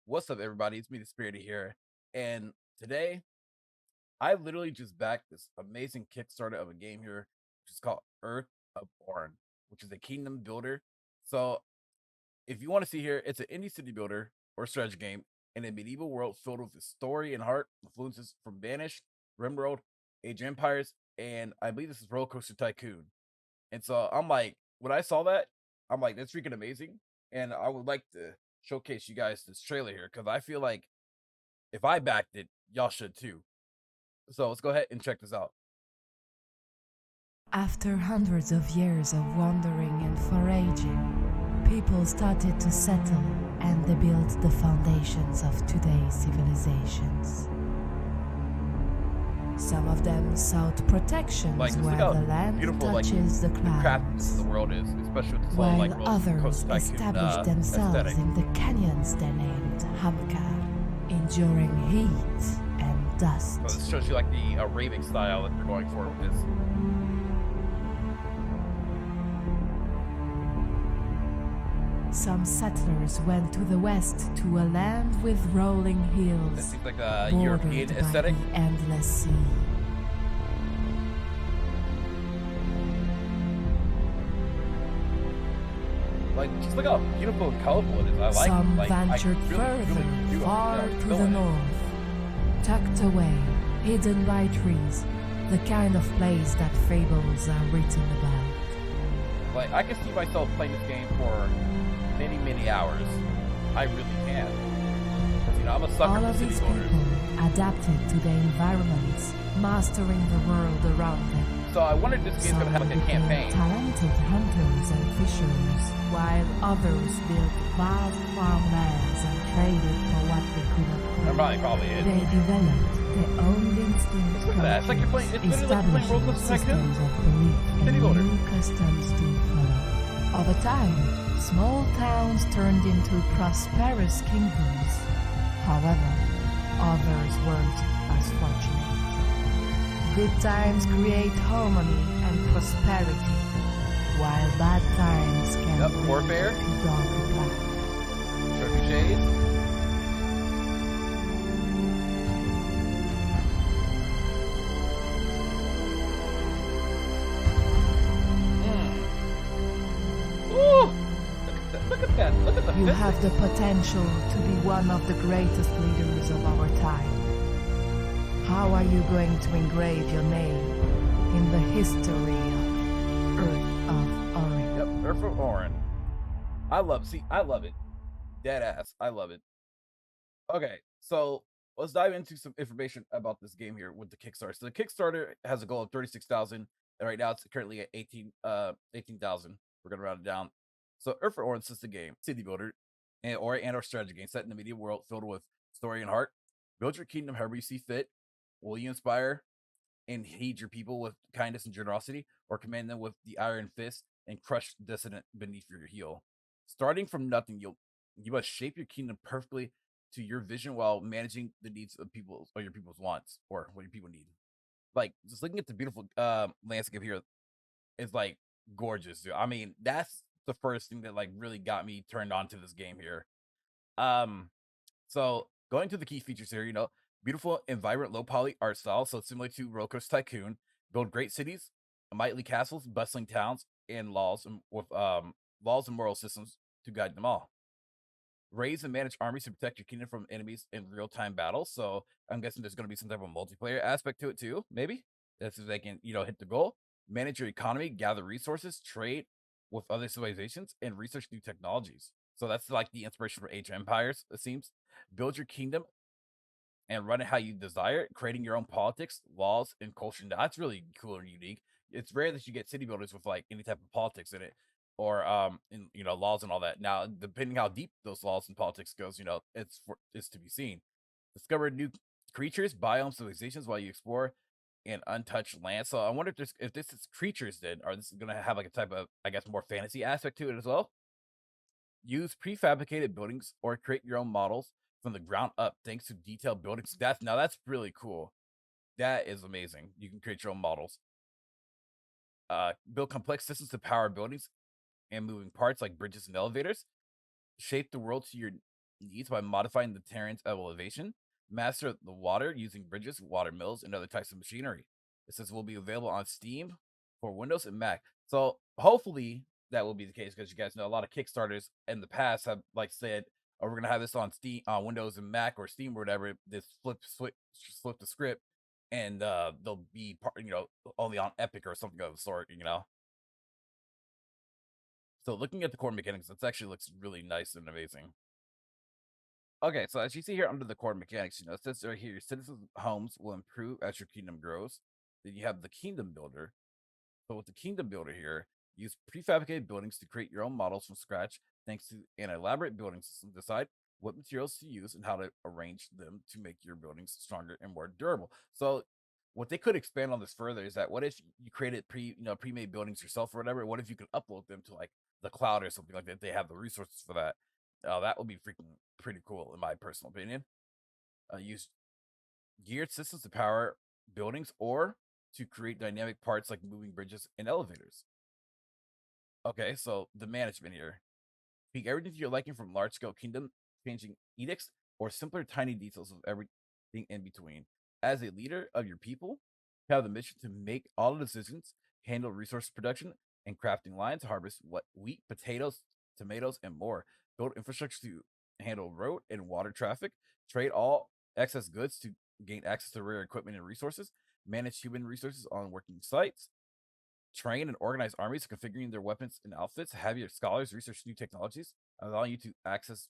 What's up, everybody? It's me, DisBearity here, and today I literally just backed this amazing Kickstarter of a game here, which is called Earth of Oryn, which is a kingdom builder. So, if you want to see here, it's an indie city builder or strategy game in a medieval world filled with story and heart, influences from Banished, Rimworld, Age of Empires, and I believe this is Roller Coaster Tycoon. And so I'm like, when I saw that, I'm like, that's freaking amazing. And I would like to showcase you guys this trailer here because I feel like if I backed it, y'all should too. So let's go ahead and check this out. After hundreds of years of wandering and foraging, people started to settle and they built the foundations of today's civilizations. Some of them sought protections Like, just where look how the land beautiful touches the craftiness clouds, of the world is, especially with this whole while like Roller others Coaster Tycoon established themselves aesthetic. in the canyons they named Hamkar, enduring heat and dust. So this shows you like the raving style that they're going for with this. Some settlers went to the west to a land with rolling This hills, seems like a bordered European by aesthetic. the endless sea. Like, just look how beautiful and colorful it is. I like Some it. Like, ventured I really further, do far understand to where the it's going. north, tucked away, hidden by trees, the kind of place that fables are written about. Like, I can see myself playing this game for many, many hours. I really can. Because, you know, I'm a sucker All for of city these builders. people adapted to their environments, mastering the world around them. So I wondered if this game's Some gonna have like a became campaign. talented hunters and fishers, while others built vast farmlands and traded for what they could There afford. probably is. They developed their own distinct Look at that. It's like you're playing. It's literally like you're playing Roller Coaster establishing Tycoon. systems of belief City and builder. new customs to follow. Over time, small towns turned into prosperous kingdoms. However, others weren't as fortunate. Good times create harmony and prosperity, while bad times can Yep, lead warfare. to darker paths. Trebuchets. Ooh! Look at that! Look at that! Look at the You physics. have the potential to be one of the greatest leaders of our time. How are you going to engrave your name in the history of Earth of Oryn? Yep, Earth of Oryn. I love. See, I love it. Dead ass. I love it. Okay, so let's dive into some information about this game here with the Kickstarter. So the Kickstarter has a goal of 36,000, and right now it's currently at 18,000. We're gonna round it down. So Earth of Oryn is a game, city builder, and or strategy game set in the medieval world filled with story and heart. Build your kingdom however you see fit. Will you inspire and heed your people with kindness and generosity, or command them with the iron fist and crush dissident beneath your heel? Starting from nothing, you must shape your kingdom perfectly to your vision while managing the needs of people or your people's wants or what your people need. Like just looking at the beautiful landscape here is like gorgeous, dude. I mean, that's the first thing that like really got me turned on to this game here. Um, so going to the key features here, beautiful and vibrant low poly art style, so similar to Roller Coaster Tycoon. Build great cities, mighty castles, bustling towns, and laws and with laws and moral systems to guide them all. Raise and manage armies to protect your kingdom from enemies in real-time battles. So I'm guessing there's going to be some type of multiplayer aspect to it too. Maybe that's if they can, hit the goal. Manage your economy, gather resources, trade with other civilizations, and research new technologies. So that's like the inspiration for Age of Empires. It seems. Build your kingdom and run it how you desire, creating your own politics, laws, and culture. Now, that's really cool and unique. It's rare that you get city builders with like any type of politics in it, or laws and all that. Now, depending how deep those laws and politics goes, it's to be seen. Discover new creatures, biomes, civilizations while you explore an untouched land. So I wonder if this is creatures then, or this is gonna have like a type of, I guess, more fantasy aspect to it as well. Use prefabricated buildings or create your own models from the ground up thanks to detailed buildings. That's really cool. That is amazing. You can create your own models. Build complex systems to power buildings and moving parts like bridges and elevators. Shape the world to your needs by modifying the terrain's elevation, master the water using bridges, water mills, and other types of machinery. It says will be available on Steam for Windows and Mac. So hopefully that will be the case because you guys know a lot of Kickstarters in the past have like said, "Oh, we're gonna have this on Steam, on Windows and Mac or Steam or whatever." This flip the script, and they'll be only on Epic or something of the sort. So looking at the core mechanics, it actually looks really nice and amazing. Okay, so as you see here under the core mechanics, it says right here, your citizens' homes will improve as your kingdom grows. Then you have the kingdom builder. So with the kingdom builder here, use prefabricated buildings to create your own models from scratch. Thanks to an elaborate building system, decide what materials to use and how to arrange them to make your buildings stronger and more durable. So what they could expand on this further is that what if you created pre-made buildings yourself or whatever? What if you could upload them to like the cloud or something like that? They have the resources for that. That would be freaking pretty cool in my personal opinion. Use geared systems to power buildings or to create dynamic parts like moving bridges and elevators. Okay, so the management here. Speak everything to your liking from large scale kingdom changing edicts or simpler tiny details of everything in between. As a leader of your people, you have the mission to make all the decisions, handle resource production and crafting lines, harvest wheat, potatoes, tomatoes, and more. Build infrastructure to handle road and water traffic, trade all excess goods to gain access to rare equipment and resources, manage human resources on working sites, train and organize armies, configuring their weapons and outfits, have your scholars research new technologies, allowing you to access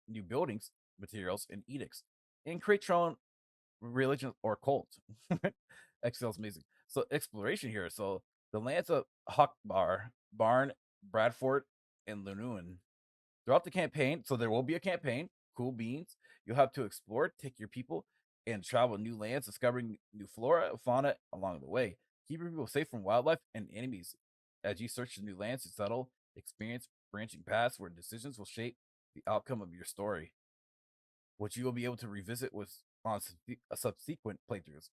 new buildings, materials, and edicts, and create your own religion or cult. Excel's amazing. So exploration here. So the lands of Hawkbar, Barn, Bradford, and Lunuan. Throughout the campaign, so there will be a campaign, cool beans. You'll have to explore, take your people, and travel new lands, discovering new flora and fauna along the way. Keep your people safe from wildlife and enemies as you search the new lands to settle, experience branching paths where decisions will shape the outcome of your story, which you will be able to revisit with on subsequent playthroughs.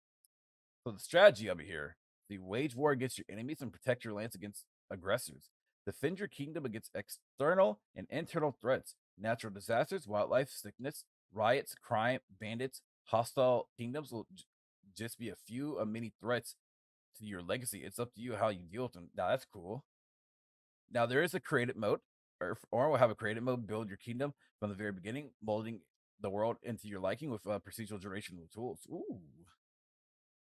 So the strategy of it here, the wage war against your enemies and protect your lands against aggressors. Defend your kingdom against external and internal threats, natural disasters, wildlife, sickness, riots, crime, bandits, hostile kingdoms will just be a few of many threats to your legacy. It's up to you how you deal with them. Now that's cool. Now there is a creative mode, or will have a creative mode. Build your kingdom from the very beginning, molding the world into your liking with procedural generational tools. Ooh.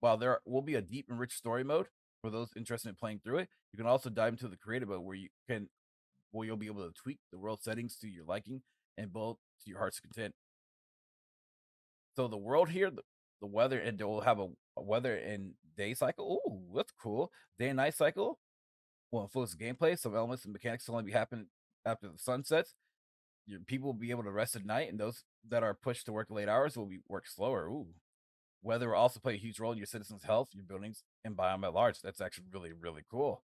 While there will be a deep and rich story mode for those interested in playing through it, you can also dive into the creative mode where you'll be able to tweak the world settings to your liking and build to your heart's content. So the world here, the weather, and they will have a weather and day cycle. Ooh, that's cool. Day and night cycle will influence gameplay. Some elements and mechanics will only be happening after the sun sets. Your people will be able to rest at night, and those that are pushed to work late hours will be work slower. Ooh. Weather will also play a huge role in your citizens' health, your buildings, and biome at large. That's actually really, really cool.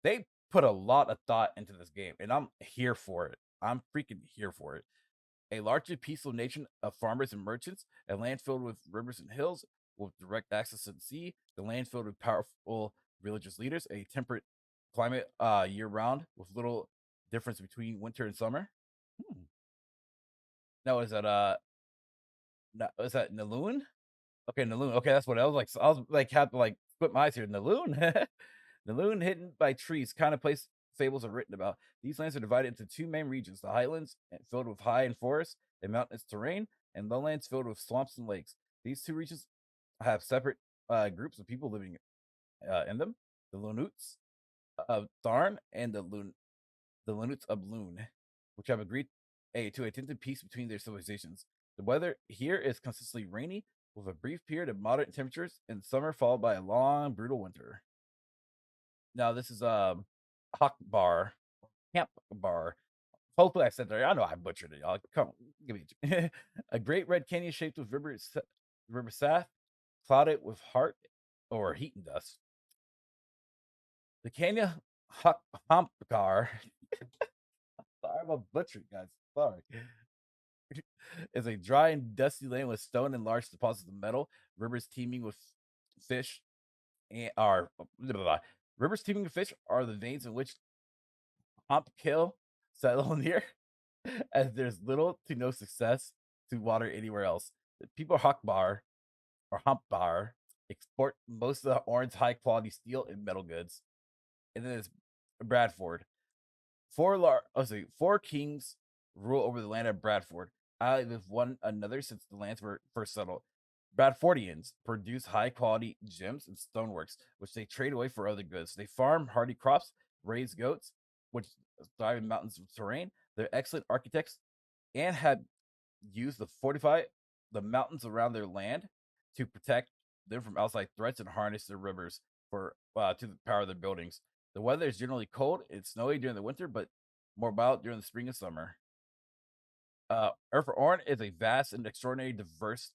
They put a lot of thought into this game, and I'm here for it. I'm freaking here for it. A largely peaceful nation of farmers and merchants, a land filled with rivers and hills with direct access to the sea, the land filled with powerful religious leaders, a temperate climate year round with little difference between winter and summer. Hmm. Now is that Naloon? Okay, Naloon. Okay, that's what I was like. So I was like, had to like split my eyes here. Naloon, Naloon, hidden by trees, kind of place fables are written about. These lands are divided into two main regions: the highlands, filled with high and forest and mountainous terrain, and lowlands filled with swamps and lakes. These two regions have separate groups of people living in them: the Lunuts of Tharn and the Lunuts of Loon, which have agreed to a tentative peace between their civilizations. The weather here is consistently rainy, with a brief period of moderate temperatures in summer, followed by a long, brutal winter. Now, this is Hawk Bar, Camp Bar. Hopefully, I said that. I know I butchered it, y'all. Come, give me a great red canyon shaped with river Sath, clouded with heart or heat and dust. The canyon Humpgar. Sorry, I'm a butcher, guys. Sorry. Is a dry and dusty land with stone and large deposits of metal, rivers teeming with fish, and are blah, blah, blah. Rivers teeming with fish are the veins in which Hump Kill settle near. as there's little to no success to water anywhere else. The people Hakbar or Humpbar export most of the Oran's high quality steel and metal goods. And then there's Bradford. Four kings rule over the land of Bradford, allied with one another since the lands were first settled. Bradfordians produce high quality gems and stoneworks, which they trade away for other goods. They farm hardy crops, raise goats, which thrive in mountains of terrain. They're excellent architects and have used to fortify the mountains around their land to protect them from outside threats and harness their rivers for to the power of their buildings. The weather is generally cold and snowy during the winter, but more mild during the spring and summer. Earth of Oryn is a vast and extraordinary diverse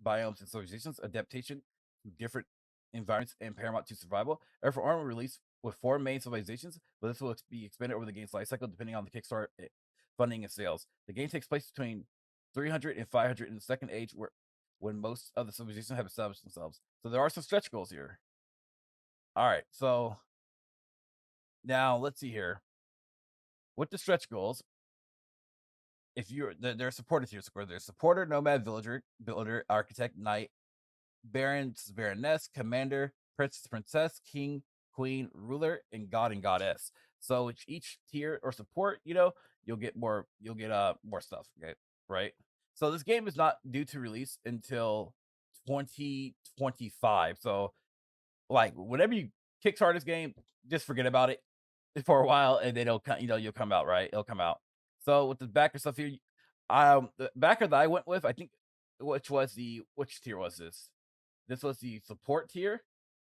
biomes and civilizations. Adaptation to different environments and paramount to survival. Earth of Oryn will release with 4 main civilizations, but this will be expanded over the game's life cycle depending on the Kickstarter funding and sales. The game takes place between 300 and 500 in the Second Age, when most of the civilizations have established themselves. So there are some stretch goals here. All right, so now let's see here. With the stretch goals, if you're they're supported here, there's supporter, nomad, villager, builder, architect, knight, baron, baroness, commander, princess, king, queen, ruler, and god and goddess. So each tier or support, you'll get more stuff, okay? Right? So this game is not due to release until 2025. So like whenever you kickstart this game, just forget about it for a while and then you'll come out, right? It'll come out. So with the backer stuff here, the backer that I went with, I think which tier was this? This was the support tier,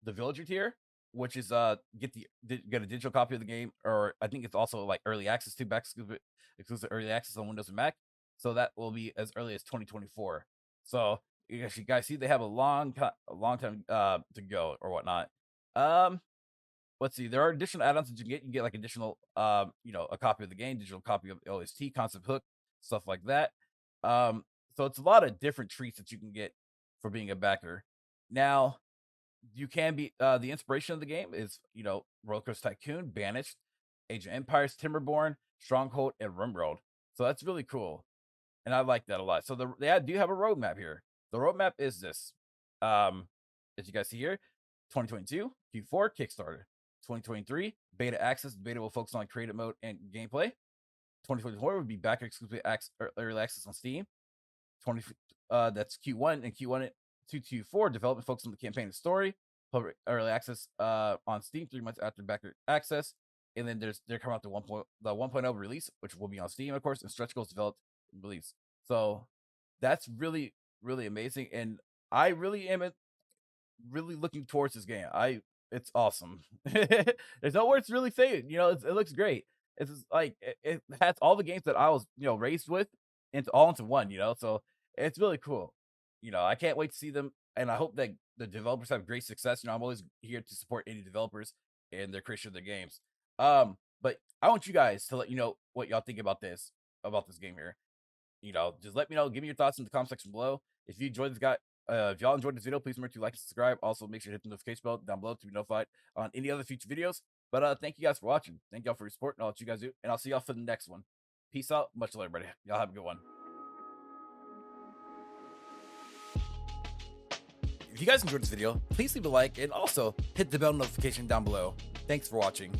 the villager tier, which is get a digital copy of the game, or I think it's also like early access to exclusive early access on Windows and Mac. So that will be as early as 2024. So if you guys see, they have a long time to go or whatnot. Let's see. There are additional add-ons that you get. You get like additional, a copy of the game, digital copy of the OST, concept hook, stuff like that. So it's a lot of different treats that you can get for being a backer. Now, you can be the inspiration of the game is Roller Coaster Tycoon, Banished, Age of Empires, Timberborn, Stronghold, and Rimworld. So that's really cool, and I like that a lot. So they do have a roadmap here. The roadmap is this, as you guys see here: 2022 Q4 Kickstarter, 2023 beta access. Beta will focus on creative mode and gameplay. 2024 would be backer exclusive early access on Steam. That's Q1 and Q1 to Q4 development focused on the campaign and story. Public early access on Steam 3 months after backer access, and then they're coming out the 1.0 release, which will be on Steam, of course, and stretch goals developed and released. So that's really, really amazing, and I really am really looking towards this game. It's awesome. There's no words to really say it. It looks great. It's just like it has all the games that I was raised with into one. So it's really cool. I can't wait to see them, and I hope that the developers have great success. I'm always here to support indie developers and their creation of their games. But I want you guys to let you know what y'all think about this game here. Just let me know. Give me your thoughts in the comment section below. If you enjoyed if y'all enjoyed this video, please remember to like and subscribe. Also, make sure to hit the notification bell down below to be notified on any other future videos. But thank you guys for watching. Thank y'all for your support, and I'll let you guys do. And I'll see y'all for the next one. Peace out. Much love, everybody. Y'all have a good one. If you guys enjoyed this video, please leave a like and also hit the bell notification down below. Thanks for watching.